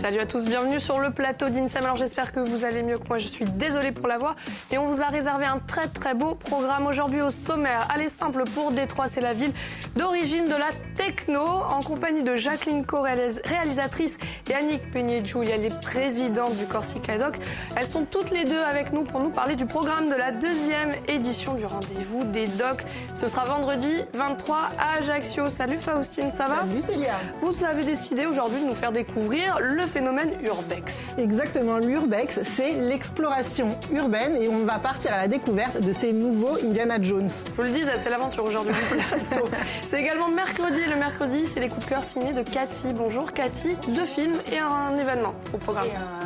Salut à tous, bienvenue sur le plateau d'INSEM. Alors j'espère que vous allez mieux que moi, je suis désolée pour la voix. Et on vous a réservé un très beau programme aujourd'hui au sommaire. Allez simple pour Détroit, c'est la ville d'origine de la techno, en compagnie de Jacqueline Co, réalisatrice, et Annick Peigné-Djouli, elle est présidente du Corsica Doc. Elles sont toutes les deux avec nous pour nous parler du programme de la deuxième édition du Rendez-vous des Docs. Ce sera vendredi 23 à Ajaccio. Salut Faustine, ça va? Salut Célia. Vous avez décidé aujourd'hui de nous faire découvrir le phénomène urbex. Exactement, l'urbex, c'est l'exploration urbaine et on va partir à la découverte de ces nouveaux Indiana Jones. Je vous le disais, c'est l'aventure aujourd'hui du plateau. C'est également mercredi. Le mercredi, c'est les coups de cœur signés de Cathy. Bonjour Cathy, 2 films et un événement au programme. Et un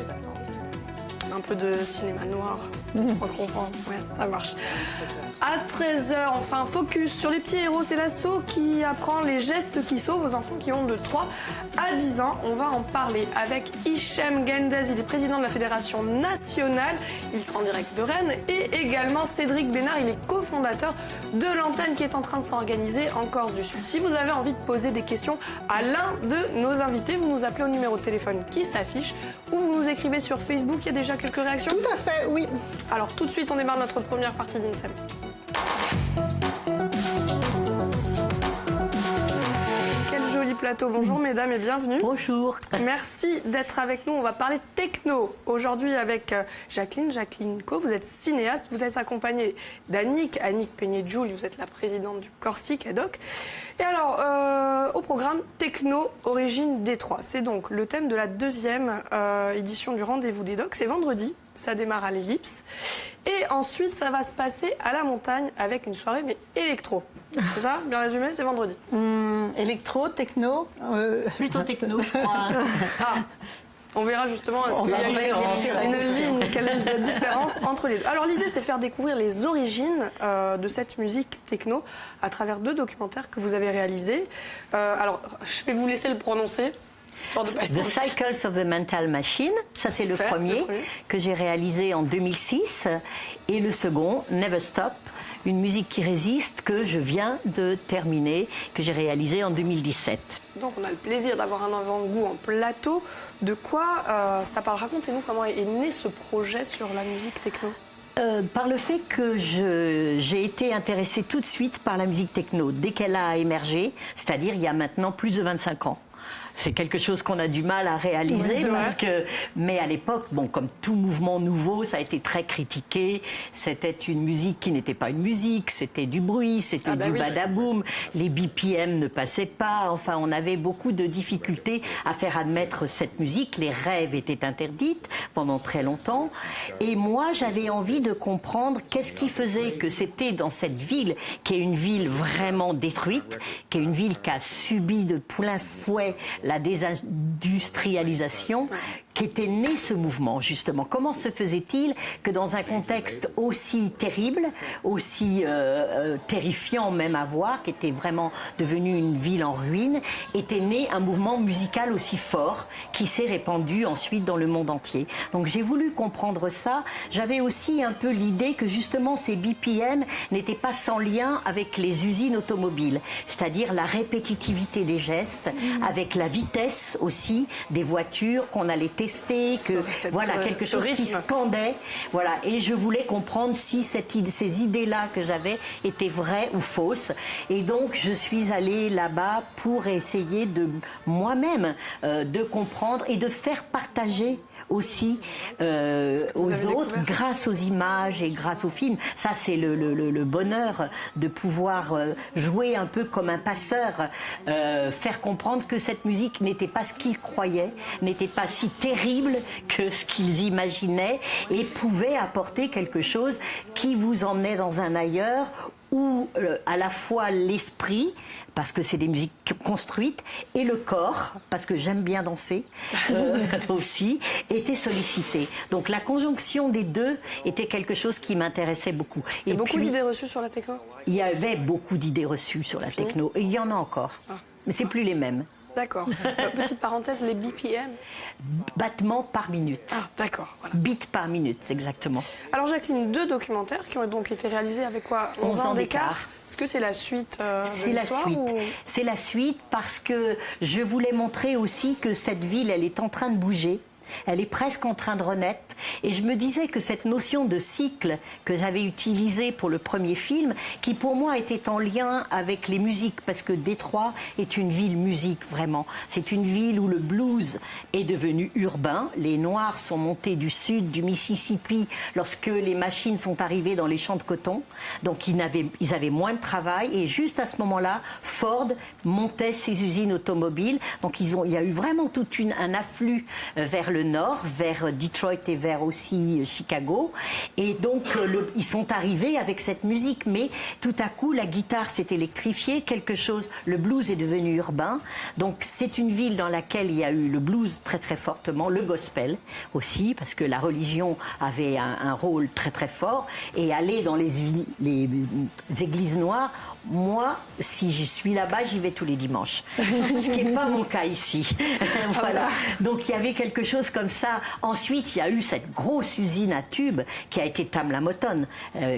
événement. Un peu de cinéma noir, on comprend, ouais, ça marche. À 13h, on fera un focus sur les petits héros. C'est l'asso qui apprend les gestes qui sauvent aux enfants qui ont de 3 à 10 ans. On va en parler avec Hichem Gendez, il est président de la Fédération nationale. Il sera en direct de Rennes. Et également Cédric Bénard, il est cofondateur de l'antenne qui est en train de s'organiser en Corse du Sud. Si vous avez envie de poser des questions à l'un de nos invités, vous nous appelez au numéro de téléphone qui s'affiche ou vous nous écrivez sur Facebook. Il y a déjà quelques réactions? Tout à fait, oui. Alors tout de suite, on démarre notre première partie d'INSEM. Quel joli plateau. Bonjour mesdames et bienvenue. Bonjour. Merci d'être avec nous. On va parler techno aujourd'hui avec Jacqueline Co. Vous êtes cinéaste, vous êtes accompagnée d'Annick Peigné-Djouli, vous êtes la présidente du Corsica Doc. Et alors, au programme Techno Origine Détroit. C'est donc le thème de la deuxième édition du Rendez-vous des Docs. C'est vendredi, ça démarre à l'Ellipse. Et ensuite, ça va se passer à la montagne avec une soirée, mais électro. C'est ça? Bien résumé, c'est vendredi. Électro, techno, plutôt techno, je crois. On verra justement est-ce qu'il y a une ligne, quelle est la différence entre les deux. Alors l'idée, c'est faire découvrir les origines de cette musique techno à travers 2 documentaires que vous avez réalisés. Alors, je vais vous laisser le prononcer. The Cycles of the Mental Machine, ça c'est le premier que j'ai réalisé en 2006. Et le second, Never Stop, une musique qui résiste, que je viens de terminer, que j'ai réalisé en 2017. Donc on a le plaisir d'avoir un avant-goût en plateau. De quoi ça parle? Racontez-nous comment est né ce projet sur la musique techno. Par le fait que j'ai été intéressée tout de suite par la musique techno, dès qu'elle a émergé, c'est-à-dire il y a maintenant plus de 25 ans. C'est quelque chose qu'on a du mal à réaliser, mais à l'époque, bon, comme tout mouvement nouveau, ça a été très critiqué. C'était une musique qui n'était pas une musique, c'était du bruit, c'était du badaboum. Les BPM ne passaient pas. Enfin, on avait beaucoup de difficultés à faire admettre cette musique. Les rêves étaient interdits pendant très longtemps. Et moi, j'avais envie de comprendre qu'est-ce qui faisait que c'était dans cette ville, qui est une ville vraiment détruite, qui est une ville qui a subi de plein fouet la désindustrialisation, qu'était né ce mouvement, justement. Comment se faisait-il que dans un contexte aussi terrible, aussi terrifiant même à voir, qui était vraiment devenu une ville en ruine, était né un mouvement musical aussi fort, qui s'est répandu ensuite dans le monde entier. Donc j'ai voulu comprendre ça. J'avais aussi un peu l'idée que justement ces BPM n'étaient pas sans lien avec les usines automobiles, c'est-à-dire la répétitivité des gestes, avec la vitesse aussi des voitures qu'on allait tester, que voilà quelque chose qui scandait, voilà. Et je voulais comprendre si ces idées-là que j'avais étaient vraies ou fausses. Et donc je suis allée là-bas pour essayer de moi-même de comprendre et de faire partager aussi aux autres grâce aux images et grâce aux films. Ça c'est le bonheur de pouvoir jouer un peu comme un passeur, faire comprendre que cette musique n'était pas ce qu'ils croyaient, n'était pas si terrible que ce qu'ils imaginaient et pouvait apporter quelque chose qui vous emmenait dans un ailleurs où à la fois l'esprit, parce que c'est des musiques construites, et le corps, parce que j'aime bien danser aussi, était sollicité. Donc la conjonction des deux était quelque chose qui m'intéressait beaucoup. Il y a beaucoup d'idées reçues sur la techno? Il y avait beaucoup d'idées reçues sur la techno, et il y en a encore, mais c'est plus les mêmes. D'accord. Petite parenthèse, les BPM. Battements par minute. Ah, d'accord. Voilà. Bits par minute, exactement. Alors Jacqueline, 2 documentaires qui ont donc été réalisés avec quoi 11 ans d'écart. Est-ce que c'est la suite C'est de la l'histoire suite. ou... C'est la suite parce que je voulais montrer aussi que cette ville, elle est en train de bouger. Elle est presque en train de renaître. Et je me disais que cette notion de cycle que j'avais utilisée pour le premier film, qui pour moi était en lien avec les musiques, parce que Détroit est une ville musique, vraiment. C'est une ville où le blues est devenu urbain. Les Noirs sont montés du sud, du Mississippi, lorsque les machines sont arrivées dans les champs de coton. Donc ils avaient moins de travail. Et juste à ce moment-là, Ford montait ses usines automobiles. Donc il y a eu vraiment tout un afflux vers le nord, vers Detroit et vers aussi Chicago. Et donc, ils sont arrivés avec cette musique, mais tout à coup, la guitare s'est électrifiée, le blues est devenu urbain. Donc, c'est une ville dans laquelle il y a eu le blues très très fortement, le gospel aussi, parce que la religion avait un rôle très très fort. Et aller dans les églises noires, moi, si je suis là-bas, j'y vais tous les dimanches. Ce qui n'est pas mon cas ici. Voilà. Donc, il y avait quelque chose comme ça. Ensuite, il y a eu cette grosse usine à tubes qui a été Tamla Motown,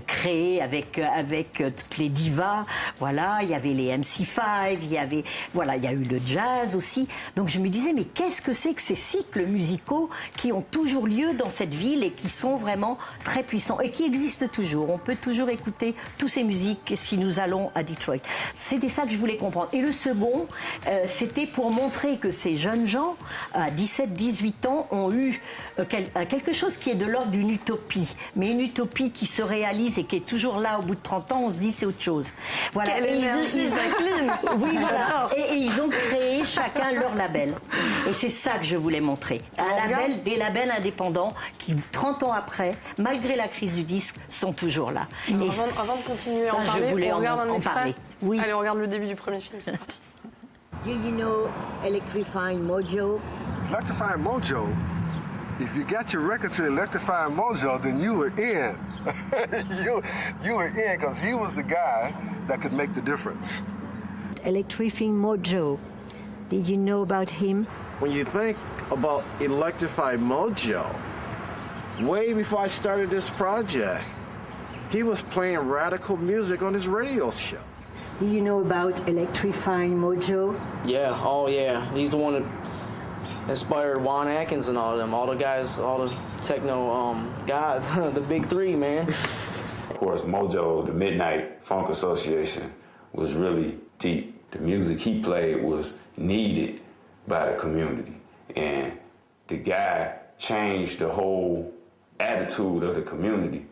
créée avec toutes les divas. Voilà, il y avait les MC5, il y a eu le jazz aussi. Donc je me disais, mais qu'est-ce que c'est que ces cycles musicaux qui ont toujours lieu dans cette ville et qui sont vraiment très puissants et qui existent toujours. On peut toujours écouter toutes ces musiques si nous allons à Detroit. C'était ça que je voulais comprendre. Et le second, c'était pour montrer que ces jeunes gens, à 17-18 ans, ont eu quelque chose qui est de l'ordre d'une utopie, mais une utopie qui se réalise et qui est toujours là au bout de 30 ans, on se dit c'est autre chose. Voilà. Quelle énergie, Jacqueline. Oui, voilà. Et ils ont créé chacun leur label. Et c'est ça que je voulais montrer. Des labels indépendants qui, 30 ans après, malgré la crise du disque, sont toujours là. Et avant de continuer à en parler, je voulais on regarde un en extrait. parler. Oui. Allez, on regarde le début du premier film, c'est parti. Do you know Electrifying Mojo? Electrifying Mojo? If you got your record to Electrifying Mojo, then you were in. you were in because he was the guy that could make the difference. Electrifying Mojo. Did you know about him? When you think about Electrify Mojo, way before I started this project, he was playing radical music on his radio show. Do you know about Electrifying Mojo? Yeah, oh yeah. He's the one that inspired Juan Atkins and all of them. All the guys, all the techno guys, the big three, man. Of course, Mojo, the Midnight Funk Association, was really deep. The music he played was needed by the community. And the guy changed the whole attitude of the community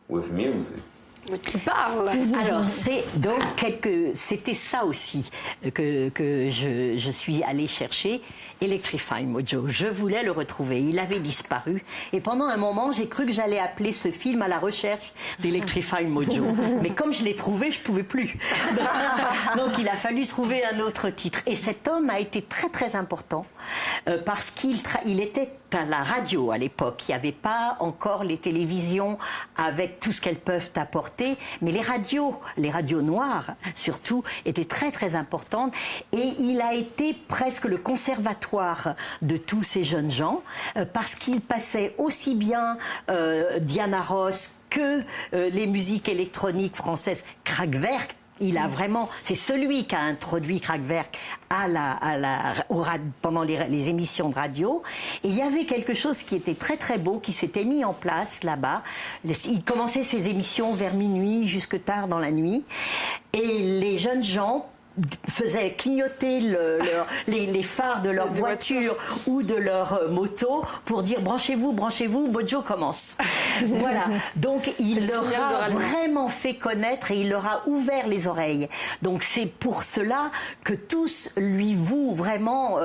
with music. Mais qui parle. Alors, c'était ça aussi que je suis allée chercher, Electrifying Mojo. Je voulais le retrouver. Il avait disparu. Et pendant un moment, j'ai cru que j'allais appeler ce film à la recherche d'Electrifying Mojo. Mais comme je l'ai trouvé, je ne pouvais plus. Donc, il a fallu trouver un autre titre. Et cet homme a été très, très important parce qu'il était à la radio à l'époque. Il n'y avait pas encore les télévisions avec tout ce qu'elles peuvent apporter, mais les radios noires surtout étaient très très importantes et il a été presque le conservatoire de tous ces jeunes gens parce qu'il passait aussi bien Diana Ross que les musiques électroniques françaises, Kraftwerk. C'est celui qui a introduit Kraftwerk pendant les émissions de radio. Et il y avait quelque chose qui était très très beau, qui s'était mis en place là-bas. Il commençait ses émissions vers minuit, jusque tard dans la nuit. Et les jeunes gens faisaient clignoter les phares de leur voiture ou de leur moto pour dire branchez-vous, Mojo commence. Voilà. Donc il leur a vraiment fait connaître et il leur a ouvert les oreilles. Donc c'est pour cela que tous lui vouent vraiment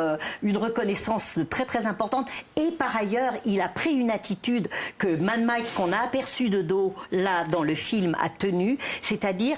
une reconnaissance très très importante. Et par ailleurs, il a pris une attitude que Mad Mike, qu'on a aperçu de dos là dans le film, a tenue, c'est-à-dire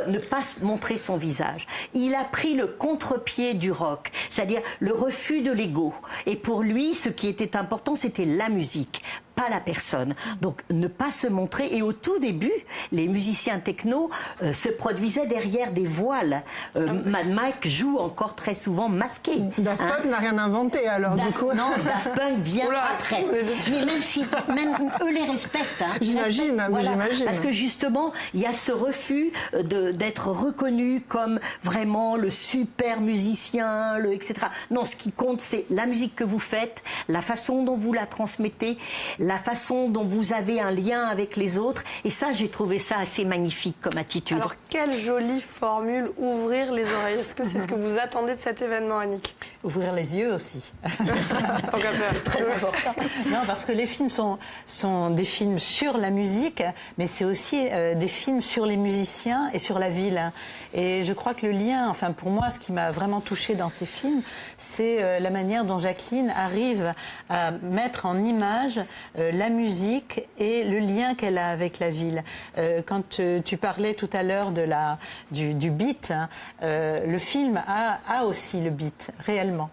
ne pas montrer son visage. Il a pris le contre-pied du rock, c'est-à-dire le refus de l'ego. Et pour lui, ce qui était important, c'était la musique. pas la personne. Donc ne pas se montrer. Et au tout début, les musiciens techno se produisaient derrière des voiles. Mad Mike joue encore très souvent masqué. Daft Punk n'a rien inventé alors du coup. Non, Daft Punk vient après. Mais même eux les respectent. J'imagine, j'imagine. Parce que justement, il y a ce refus d'être reconnu comme vraiment le super musicien, etc. Non, ce qui compte, c'est la musique que vous faites, la façon dont vous la transmettez, la façon dont vous avez un lien avec les autres. Et ça, j'ai trouvé ça assez magnifique comme attitude. Alors, quelle jolie formule, ouvrir les oreilles. Est-ce que c'est ce que vous attendez de cet événement, Annick? Ouvrir les yeux aussi. Tant qu'à faire. Très important. Non, parce que les films sont des films sur la musique, mais c'est aussi des films sur les musiciens et sur la ville. Et je crois que le lien, enfin pour moi, ce qui m'a vraiment touchée dans ces films, c'est la manière dont Jacqueline arrive à mettre en image la musique et le lien qu'elle a avec la ville. Quand tu parlais tout à l'heure du beat, le film a aussi le beat, réellement.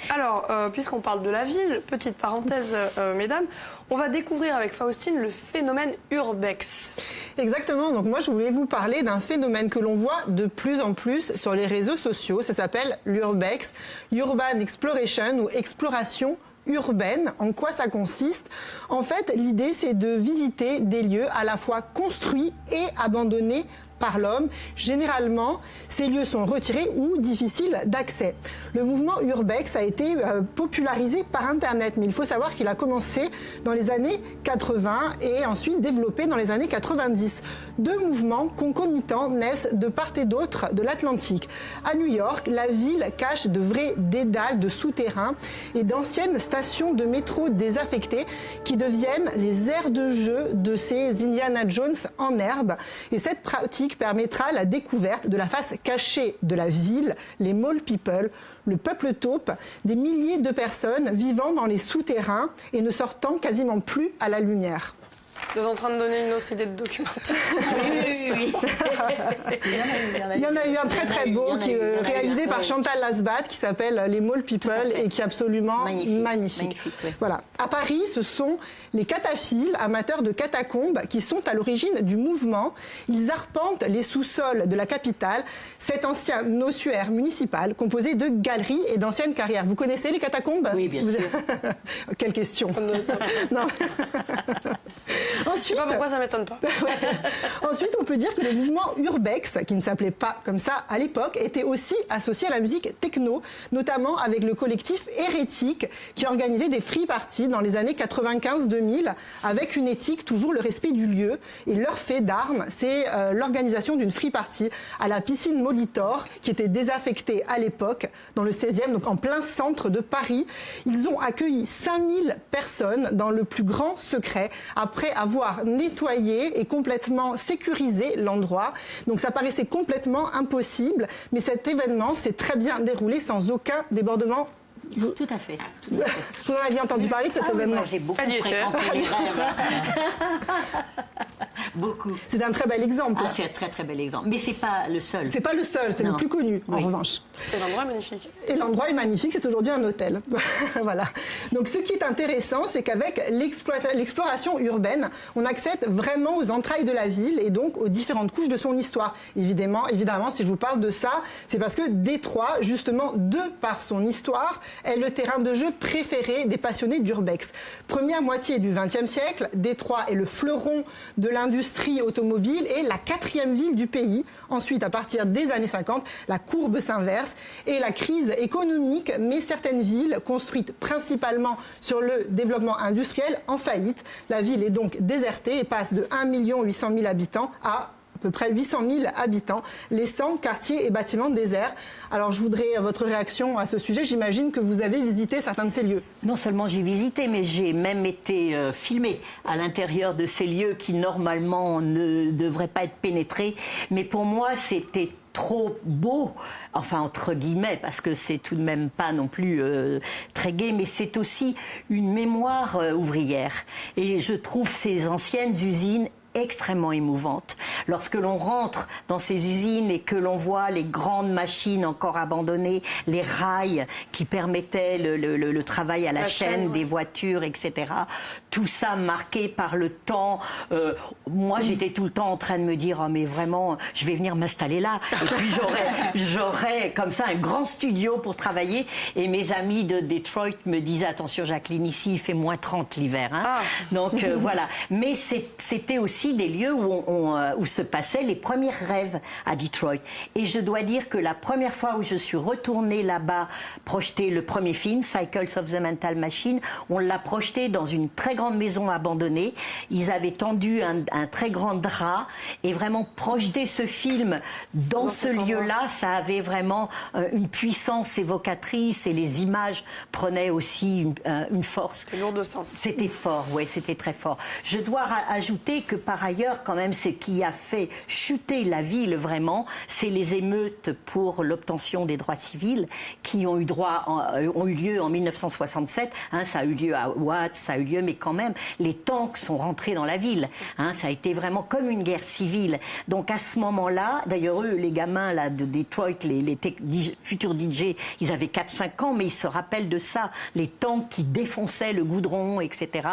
Alors, puisqu'on parle de la ville, petite parenthèse, mesdames, on va découvrir avec Faustine le phénomène urbex. Exactement, donc moi je voulais vous parler d'un phénomène que l'on voit de plus en plus sur les réseaux sociaux, ça s'appelle l'urbex, Urban Exploration ou exploration urbaine. En quoi ça consiste? En fait, l'idée c'est de visiter des lieux à la fois construits et abandonnés par l'homme. Généralement, ces lieux sont retirés ou difficiles d'accès. Le mouvement urbex a été popularisé par Internet, mais il faut savoir qu'il a commencé dans les années 80 et ensuite développé dans les années 90. Deux mouvements concomitants naissent de part et d'autre de l'Atlantique. À New York, la ville cache de vrais dédales de souterrains et d'anciennes stations de métro désaffectées qui deviennent les aires de jeu de ces Indiana Jones en herbe. Et cette pratique permettra la découverte de la face cachée de la ville, les mall people, le peuple taupe, des milliers de personnes vivant dans les souterrains et ne sortant quasiment plus à la lumière. Vous êtes en train de donner une autre idée de documentaire. Oui. Il y en a eu un très très beau qui est réalisé par Chantal Lasbat qui s'appelle Les Mall People et qui est absolument magnifique. Oui. Voilà. À Paris, ce sont les cataphiles, amateurs de catacombes, qui sont à l'origine du mouvement. Ils arpentent les sous-sols de la capitale, cet ancien ossuaire municipal composé de galeries et d'anciennes carrières. Vous connaissez les catacombes? Oui, bien sûr. Quelle question. Non. Je sais pas pourquoi ça m'étonne pas. Ensuite, on peut dire que le mouvement urbex, qui ne s'appelait pas comme ça à l'époque, était aussi associé à la musique techno, notamment avec le collectif Hérétique, qui organisait des free parties dans les années 95-2000, avec une éthique, toujours le respect du lieu. Et leur fait d'armes, c'est l'organisation d'une free party à la piscine Molitor, qui était désaffectée à l'époque, dans le 16e, donc en plein centre de Paris. Ils ont accueilli 5000 personnes dans le plus grand secret, après avoir nettoyé et complètement sécurisé l'endroit. Donc ça paraissait complètement impossible, mais cet événement s'est très bien déroulé sans aucun débordement. Tout à fait. Vous en aviez entendu parler de cet événement? Moi, j'ai beaucoup fréquenté les rêves. Beaucoup. C'est un très bel exemple. C'est un très très bel exemple. Mais c'est pas le seul. C'est pas le seul, c'est le plus connu, en revanche. Et l'endroit est magnifique. Et l'endroit est magnifique, c'est aujourd'hui un hôtel. Voilà. Donc ce qui est intéressant, c'est qu'avec l'exploration urbaine, on accède vraiment aux entrailles de la ville et donc aux différentes couches de son histoire. Évidemment, si je vous parle de ça, c'est parce que Détroit, justement, de par son histoire, est le terrain de jeu préféré des passionnés d'urbex. Première moitié du XXe siècle, Détroit est le fleuron de l'industrie automobile et la 4e ville du pays. Ensuite, à partir des années 50, la courbe s'inverse et la crise économique met certaines villes construites principalement sur le développement industriel en faillite. La ville est donc désertée et passe de 1 800 000 habitants à peu près 800 000 habitants, laissant quartiers et bâtiments déserts. Alors je voudrais votre réaction à ce sujet. J'imagine que vous avez visité certains de ces lieux. Non seulement j'ai visité, mais j'ai même été filmée à l'intérieur de ces lieux qui normalement ne devraient pas être pénétrés. Mais pour moi, c'était trop beau, enfin entre guillemets, parce que c'est tout de même pas non plus très gai, mais c'est aussi une mémoire ouvrière. Et je trouve ces anciennes usines extrêmement émouvante. Lorsque l'on rentre dans ces usines et que l'on voit les grandes machines encore abandonnées, les rails qui permettaient le travail à la chaîne, des voitures, etc. tout ça marqué par le temps. Moi, j'étais tout le temps en train de me dire, oh, mais vraiment, je vais venir m'installer là. Et puis j'aurais comme ça un grand studio pour travailler. Et mes amis de Detroit me disaient, attention Jacqueline, ici il fait moins 30 l'hiver. Hein. Donc voilà. Mais c'était aussi des lieux où se passaient les premiers rêves à Detroit. Et je dois dire que la première fois où je suis retournée là-bas projeter le premier film, Cycles of the Mental Machine, on l'a projeté dans une très grande maison abandonnée. Ils avaient tendu un très grand drap et vraiment projeter ce film dans ce lieu-là, ça avait vraiment une puissance évocatrice et les images prenaient aussi une force. C'est lourd de sens. C'était fort, oui, c'était très fort. Je dois ajouter que par ailleurs, quand même, ce qui a fait chuter la ville vraiment, c'est les émeutes pour l'obtention des droits civils qui ont eu lieu en 1967. Hein, ça a eu lieu à Watts, ça a eu lieu, mais quand même, les tanks sont rentrés dans la ville. Hein, ça a été vraiment comme une guerre civile. Donc à ce moment-là, d'ailleurs eux, les gamins là de Detroit, les futurs DJ, ils avaient 4-5 ans, mais ils se rappellent de ça, les tanks qui défonçaient le goudron, etc.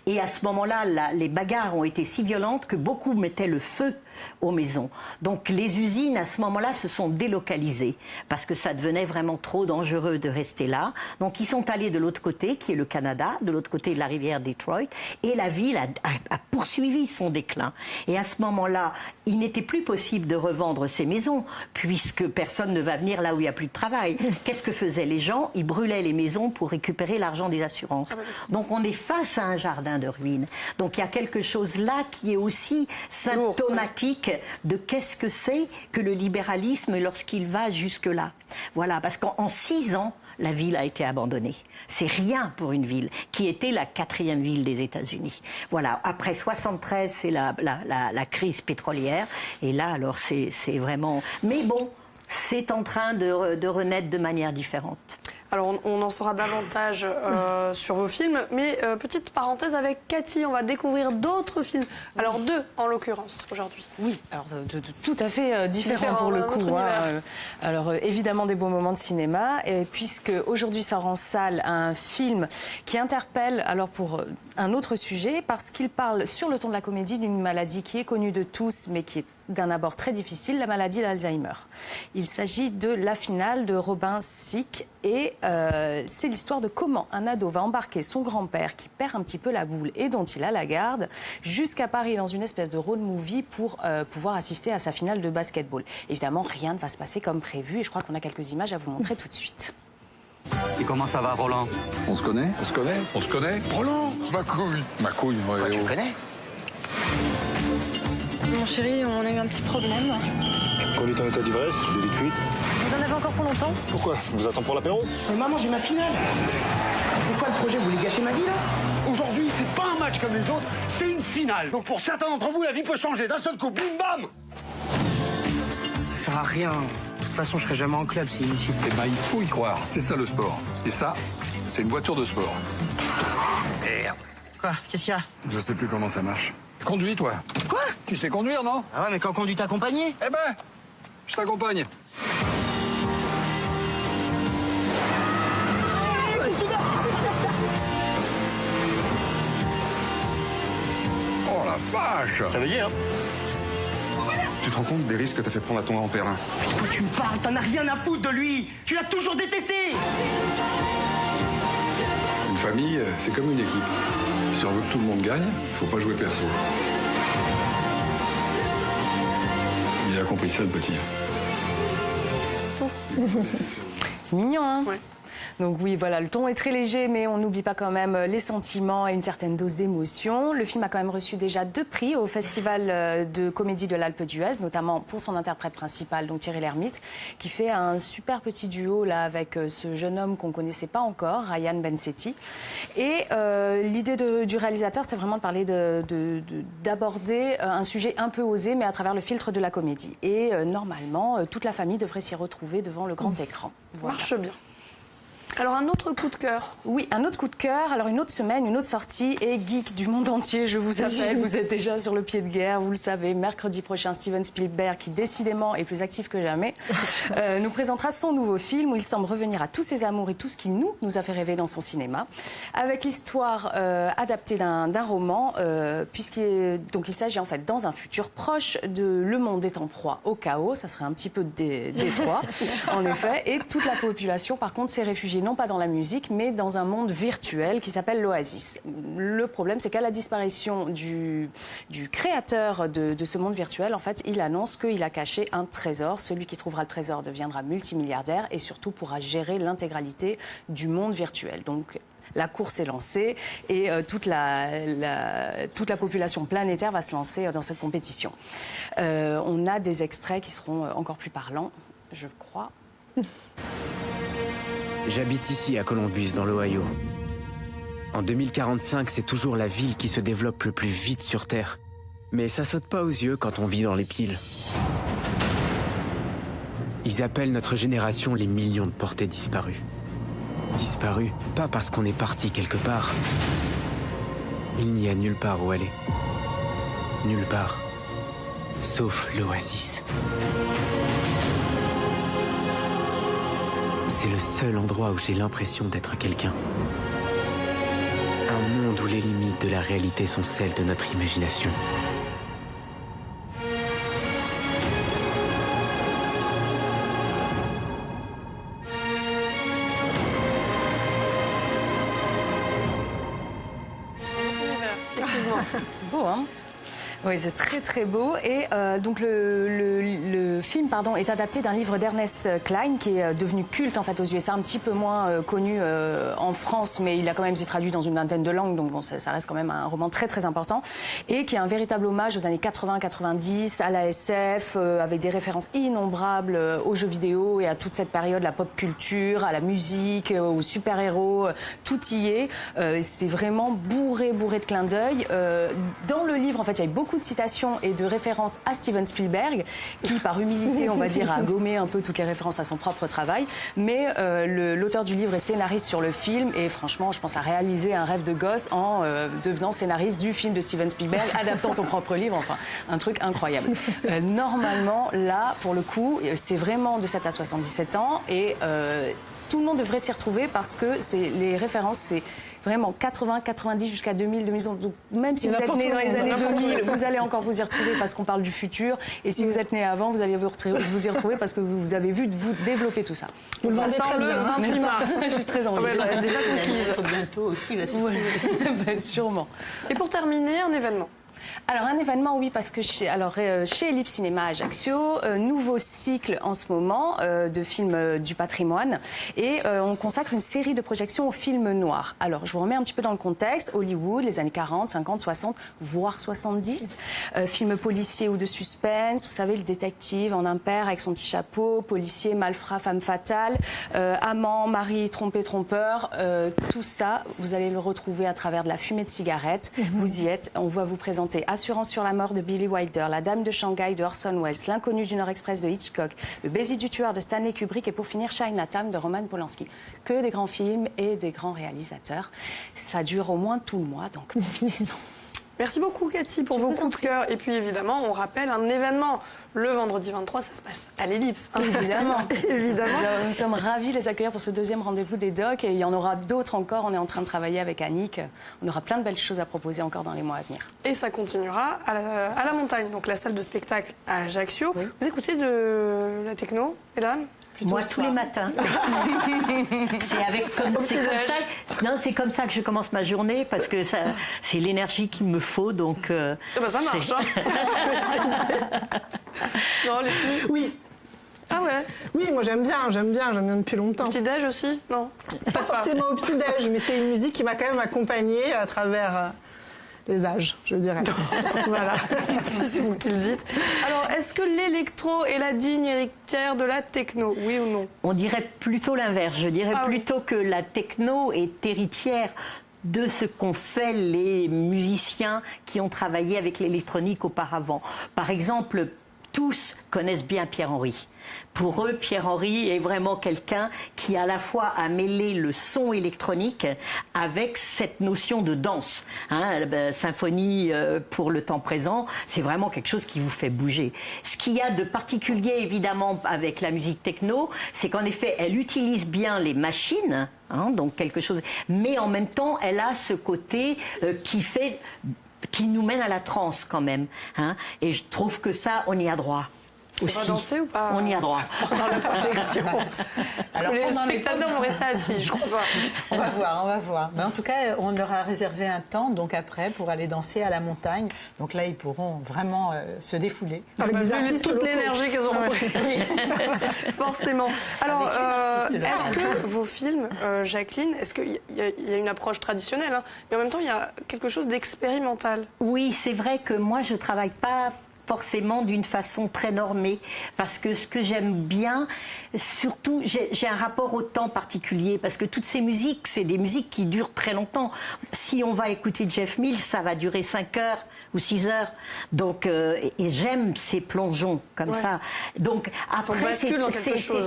Et à ce moment-là, les bagarres ont été si violentes que beaucoup mettaient le feu aux maisons. Donc les usines, à ce moment-là, se sont délocalisées parce que ça devenait vraiment trop dangereux de rester là. Donc ils sont allés de l'autre côté, qui est le Canada, de l'autre côté de la rivière Detroit, et la ville a poursuivi son déclin. Et à ce moment-là, il n'était plus possible de revendre ces maisons puisque personne ne va venir là où il n'y a plus de travail. Qu'est-ce que faisaient les gens? Ils brûlaient les maisons pour récupérer l'argent des assurances. Donc on est face à un jardin de ruines. Donc il y a quelque chose là qui est aussi symptomatique de qu'est-ce que c'est que le libéralisme lorsqu'il va jusque-là. Voilà, parce qu'en 6 ans, la ville a été abandonnée. C'est rien pour une ville qui était la 4e ville des États-Unis. Voilà, après 73, c'est la crise pétrolière. Et là, alors, c'est vraiment... Mais bon, c'est en train de renaître de manière différente. Alors, on en saura davantage sur vos films, mais petite parenthèse avec Cathy, on va découvrir d'autres films. Alors, 2 en l'occurrence, aujourd'hui. Oui, alors tout à fait différent pour le coup. Hein. Alors, évidemment, des beaux moments de cinéma, et puisque aujourd'hui sort en salle un film qui interpelle, alors pour un autre sujet, parce qu'il parle sur le ton de la comédie d'une maladie qui est connue de tous, mais qui est d'un abord très difficile, la maladie d'Alzheimer. Il s'agit de La Finale de Robin Thicke et c'est l'histoire de comment un ado va embarquer son grand-père qui perd un petit peu la boule et dont il a la garde jusqu'à Paris dans une espèce de road movie pour pouvoir assister à sa finale de basketball. Évidemment, rien ne va se passer comme prévu et je crois qu'on a quelques images à vous montrer tout de suite. Et comment ça va, Roland? On se connaît? On se connaît? On se connaît? Roland, ma couille. Ma couille, ouais. Quoi, tu le connais? Mon chéri, on a eu un petit problème. Conduite en état d'ivresse, délit de fuite. Vous en avez encore pour longtemps? Pourquoi? Vous attend pour l'apéro? Mais maman, j'ai ma finale. C'est quoi le projet? Vous voulez gâcher ma vie, là? Aujourd'hui, c'est pas un match comme les autres, c'est une finale. Donc pour certains d'entre vous, la vie peut changer d'un seul coup. Bim bam! Ça sert à rien. De toute façon, je serai jamais en club, c'est inutile. Eh ben, il faut y croire. C'est ça le sport. Et ça, c'est une voiture de sport. Merde. Quoi? Qu'est-ce qu'il y a? Je sais plus comment ça marche. Conduis, toi. Quoi? Tu sais conduire, non? Ah ouais, mais quand conduit t'accompagner? Eh ben, je t'accompagne. Oh la vache! Ça veut dire, hein? Tu te rends compte des risques que t'as fait prendre à ton grand-père, hein? Mais de quoi tu me parles? T'en as rien à foutre de lui! Tu l'as toujours détesté! Une famille, c'est comme une équipe. Si on veut que tout le monde gagne, il faut pas jouer perso. Il a compris ça, le petit. C'est mignon, hein? Ouais. Donc oui, voilà, le ton est très léger, mais on n'oublie pas quand même les sentiments et une certaine dose d'émotion. Le film a quand même reçu déjà 2 prix au Festival de comédie de l'Alpe d'Huez, notamment pour son interprète principal, donc Thierry Lhermitte, qui fait un super petit duo là avec ce jeune homme qu'on ne connaissait pas encore, Ryan Bensetti. Et l'idée du réalisateur, c'était vraiment de parler d'aborder un sujet un peu osé, mais à travers le filtre de la comédie. Et normalement, toute la famille devrait s'y retrouver devant le grand écran. Voilà. Marche bien. Alors un autre coup de cœur. Oui, un autre coup de cœur. Alors une autre semaine, une autre sortie et geek du monde entier, je vous appelle. Vous êtes déjà sur le pied de guerre, vous le savez. Mercredi prochain, Steven Spielberg, qui décidément est plus actif que jamais, nous présentera son nouveau film où il semble revenir à tous ses amours et tout ce qui nous a fait rêver dans son cinéma, avec l'histoire adaptée d'un roman, il s'agit en fait dans un futur proche de le monde est en proie au chaos. Ça serait un petit peu détroit, en effet, et toute la population, par contre, s'est réfugiée non pas dans la musique, mais dans un monde virtuel qui s'appelle l'Oasis. Le problème, c'est qu'à la disparition du créateur de ce monde virtuel, en fait, il annonce qu'il a caché un trésor. Celui qui trouvera le trésor deviendra multimilliardaire et surtout pourra gérer l'intégralité du monde virtuel. Donc, la course est lancée et toute la population planétaire va se lancer dans cette compétition. On a des extraits qui seront encore plus parlants, je crois. J'habite ici à Columbus, dans l'Ohio. En 2045, c'est toujours la ville qui se développe le plus vite sur Terre. Mais ça saute pas aux yeux quand on vit dans les piles. Ils appellent notre génération les millions de portées disparues. Disparues, pas parce qu'on est parti quelque part. Il n'y a nulle part où aller. Nulle part. Sauf l'Oasis. C'est le seul endroit où j'ai l'impression d'être quelqu'un. Un monde où les limites de la réalité sont celles de notre imagination. C'est beau, hein? Oui, c'est très très beau. Et donc le film est adapté d'un livre d'Ernest Cline qui est devenu culte en fait aux USA, un petit peu moins connu en France, mais il a quand même été traduit dans une vingtaine de langues, donc bon, ça reste quand même un roman très très important et qui est un véritable hommage aux années 80-90, à la SF, avec des références innombrables aux jeux vidéo et à toute cette période, la pop culture, à la musique, aux super-héros, tout y est. C'est vraiment bourré de clins d'œil. Dans le livre, en fait, il y a beaucoup de citations et de références à Steven Spielberg, qui, par humilité, on va dire, a gommé un peu toutes les références à son propre travail. Mais l'auteur du livre est scénariste sur le film et franchement, je pense à réaliser un rêve de gosse en devenant scénariste du film de Steven Spielberg, adaptant son propre livre. Enfin, un truc incroyable. Normalement, là, pour le coup, c'est vraiment de 7 à 77 ans et tout le monde devrait s'y retrouver parce que les références, c'est vraiment 80, 90 jusqu'à 2000, 2011. Donc même si vous êtes né dans les années 2000, vous allez encore vous y retrouver parce qu'on parle du futur. Et si vous êtes né avant, vous allez vous y retrouver parce que vous avez vu de vous développer tout ça. Vous le vendez le 28 mars. Je suis très envie. Déjà conquise. Bientôt aussi, va s'y retrouver. Sûrement. Et pour terminer, un événement. Alors un événement, oui, parce que chez Ellipse Cinéma Ajaccio, nouveau cycle en ce moment de films du patrimoine et on consacre une série de projections aux films noirs. Alors je vous remets un petit peu dans le contexte, Hollywood, les années 40, 50, 60, voire 70, films policiers ou de suspense, vous savez, le détective en impair avec son petit chapeau, policier, malfrat, femme fatale, amant, mari, trompé, trompeur, tout ça, vous allez le retrouver à travers de la fumée de cigarette. Vous y êtes, on va vous présenter Assurance sur la mort de Billy Wilder, La Dame de Shanghai de Orson Welles, L'Inconnu du Nord Express de Hitchcock, Le baiser du tueur de Stanley Kubrick et pour finir Chinatown de Roman Polanski. Que des grands films et des grands réalisateurs. Ça dure au moins tout le mois, donc profitez-en. Merci beaucoup Cathy pour vos coups de cœur. Et puis évidemment, on rappelle un événement. Le vendredi 23, ça se passe à l'Ellipse. Évidemment. Évidemment. Nous sommes ravis de les accueillir pour ce deuxième rendez-vous des docs. Et il y en aura d'autres encore. On est en train de travailler avec Annick. On aura plein de belles choses à proposer encore dans les mois à venir. Et ça continuera à la montagne, donc la salle de spectacle à Ajaccio. Oui. Vous écoutez de la techno, mesdames? Moi, tous les matins. C'est comme ça que je commence ma journée parce que c'est l'énergie qu'il me faut. Donc, ça marche. Non, les filles. Oui. Ah ouais. Oui, moi j'aime bien depuis longtemps. Au petit-déj aussi? Non. Pas forcément au petit-déj, mais c'est une musique qui m'a quand même accompagnée à travers les âges, je dirais. Voilà, c'est vous qui le dites. Alors, est-ce que l'électro est la digne héritière de la techno, oui ou non? On dirait plutôt l'inverse. Je dirais plutôt que la techno est héritière de ce qu'ont fait les musiciens qui ont travaillé avec l'électronique auparavant. Par exemple, tous connaissent bien Pierre-Henry. Pour eux, Pierre-Henry est vraiment quelqu'un qui à la fois a mêlé le son électronique avec cette notion de danse. Symphonie pour le temps présent, c'est vraiment quelque chose qui vous fait bouger. Ce qu'il y a de particulier évidemment avec la musique techno, c'est qu'en effet, elle utilise bien les machines, donc quelque chose, mais en même temps, elle a ce côté qui nous mène à la transe quand même. Et je trouve que ça, on y a droit. On va danser ou pas? On y a droit. Dans la projection. Alors, les spectateurs vont rester assis, je crois. On va voir. Mais en tout cas, on leur a réservé un temps, donc après, pour aller danser à la montagne. Donc là, ils pourront vraiment se défouler. Vu toute l'énergie qu'ils auront pris. Forcément. Alors, est-ce que vos films, Jacqueline, est-ce qu'il y a une approche traditionnelle, mais en même temps, il y a quelque chose d'expérimental? Oui, c'est vrai que moi, je travaille pas forcément d'une façon très normée, parce que ce que j'aime bien, surtout, j'ai un rapport au temps particulier, parce que toutes ces musiques, c'est des musiques qui durent très longtemps. Si on va écouter Jeff Mills, ça va durer 5 heures ou 6 heures. Donc, et j'aime ces plongeons comme ça. Donc après, c'est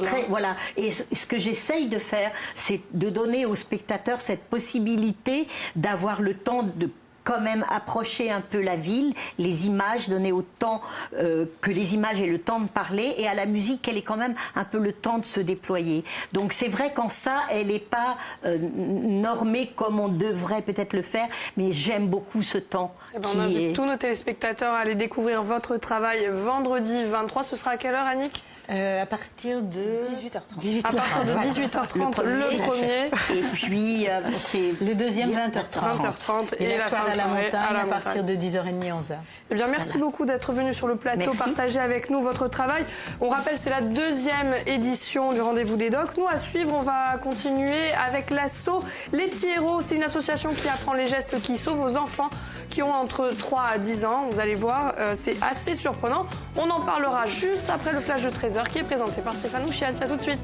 très, voilà. Et ce que j'essaye de faire, c'est de donner aux spectateurs cette possibilité d'avoir le temps de quand même approcher un peu la ville, les images, donner autant que les images aient le temps de parler, et à la musique, elle ait quand même un peu le temps de se déployer. Donc c'est vrai qu'en ça, elle n'est pas normée comme on devrait peut-être le faire, mais j'aime beaucoup ce temps. On invite tous nos téléspectateurs à aller découvrir votre travail vendredi 23. Ce sera à quelle heure, Annick? À partir de 18h30. À partir de 18h30, le premier. Et puis, c'est le deuxième, 20h30. Et la fin soirée de à la soirée montagne à partir de 10h30, 11h. Eh bien, merci beaucoup d'être venu sur le plateau, partager avec nous votre travail. On rappelle, c'est la 2e édition du Rendez-vous des Docs. Nous, à suivre, on va continuer avec l'asso Les Petits Héros. C'est une association qui apprend les gestes qui sauvent aux enfants qui ont entre 3 à 10 ans. Vous allez voir, c'est assez surprenant. On en parlera juste après le flash de 13h qui est présenté par Stéphane Ouchiat. À tout de suite.